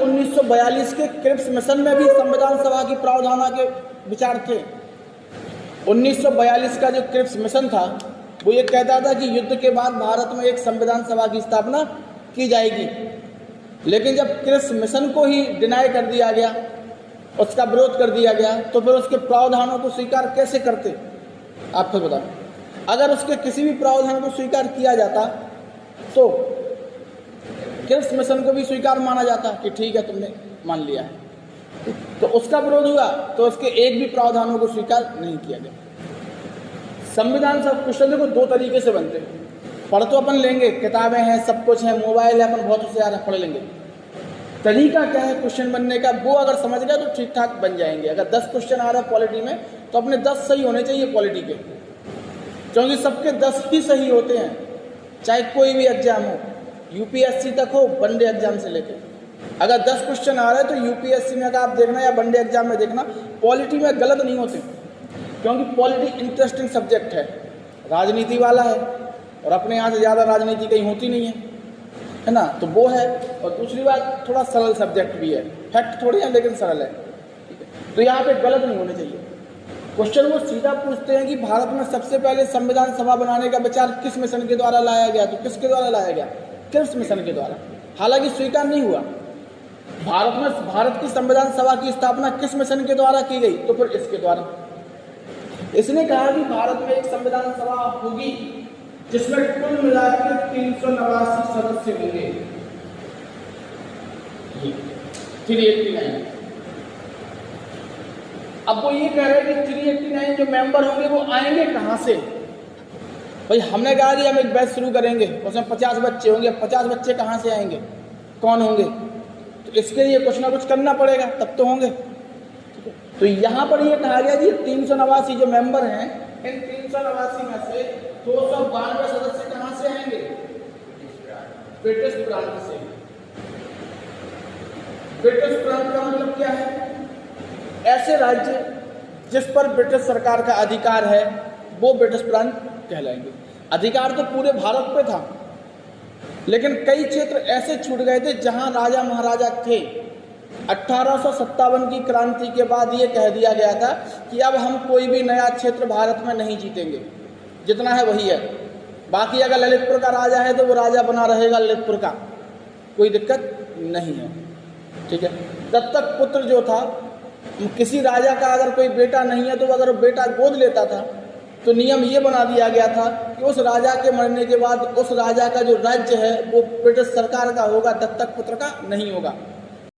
1942 के Cripps mission में भी संविधान सभा की प्रावधान के विचार थे। 1942 का जो क्रिप्स मिशन था वो ये कहता था कि युद्ध के बाद भारत में एक संविधान सभा की स्थापना की जाएगी, लेकिन जब क्रिप्स मिशन को ही डिनाई कर दिया गया, उसका विरोध कर दिया गया, तो फिर उसके प्रावधानों को स्वीकार कैसे करते? आप खुद बताओ। अगर उसके किसी भी प्रावधान को स्वीकार किया जाता तो क्रिप्स मिशन को भी स्वीकार माना जाता कि ठीक है तुमने मान लिया है, तो उसका विरोध हुआ तो उसके एक भी प्रावधानों को स्वीकार नहीं किया गया। संविधान सब क्वेश्चन देखो दो तरीके से बनते हैं। पढ़ तो अपन लेंगे, किताबें हैं, सब कुछ है, मोबाइल है, अपन बहुत होशियार है, पढ़ लेंगे। तरीका क्या है क्वेश्चन बनने का, वो अगर समझ गया तो ठीक ठाक बन जाएंगे। अगर 10 क्वेश्चन आ रहा है पॉलिटी में तो अपने 10 सही होने चाहिए पॉलिटी के, क्योंकि सबके 10 ही सही होते हैं, चाहे कोई भी एग्जाम हो, यूपीएससी तक हो, वनडे एग्जाम से लेकर। अगर 10 क्वेश्चन आ रहे हैं तो यूपीएससी में अगर आप देखना या वनडे एग्जाम में देखना, पॉलिटी में गलत नहीं होते, क्योंकि पॉलिटी इंटरेस्टिंग सब्जेक्ट है, राजनीति वाला है, और अपने यहाँ से ज़्यादा राजनीति कहीं होती नहीं है ना, तो वो है। और दूसरी बात थोड़ा सरल सब्जेक्ट भी है, फैक्ट थोड़ी है लेकिन सरल है, ठीक है। तो यहाँ पे गलत नहीं होने चाहिए। क्वेश्चन वो सीधा पूछते हैं कि भारत में सबसे पहले संविधान सभा बनाने का विचार किस मिशन के द्वारा लाया गया, तो किसके द्वारा लाया गया? क्रिप्स मिशन के द्वारा। हालांकि स्वीकार नहीं हुआ। भारत की संविधान सभा की स्थापना किस मिशन के द्वारा की गई? तो फिर इसके द्वारा। इसने कहा कि भारत में एक संविधान सभा होगी जिसमें कुल मिलाकर 389 सदस्य होंगे, 389। अब वो ये कह रहे हैं कि 389 जो मेंबर होंगे वो आएंगे कहाँ से? भाई हमने कहा कि हम एक बैच शुरू करेंगे, उसमें 50 बच्चे होंगे। 50 बच्चे कहाँ से आएंगे, कौन होंगे? तो इसके लिए कुछ ना कुछ करना पड़ेगा, तब तो होंगे। तो यहाँ पर ये कहा गया कि 389 जो मेंबर हैं, इन 389 में से 292 सदस्य कहाँ से आएंगे? ब्रिटिश प्रांत से। ब्रिटिश प्रांत का मतलब क्या है? ऐसे राज्य जिस पर ब्रिटिश सरकार का अधिकार है वो ब्रिटिश प्रांत कहलाएंगे। अधिकार तो पूरे भारत पे था, लेकिन कई क्षेत्र ऐसे छूट गए थे जहां राजा महाराजा थे। 1857 की क्रांति के बाद ये कह दिया गया था कि अब हम कोई भी नया क्षेत्र भारत में नहीं जीतेंगे, जितना है वही है। बाकी अगर ललितपुर का राजा है तो वो राजा बना रहेगा ललितपुर का, कोई दिक्कत नहीं है, ठीक है। दत्तक पुत्र जो था, किसी राजा का अगर कोई बेटा नहीं है तो अगर बेटा गोद लेता था तो नियम ये बना दिया गया था कि उस राजा के मरने के बाद उस राजा का जो राज्य है वो ब्रिटिश सरकार का होगा, दत्तक पुत्र का नहीं होगा।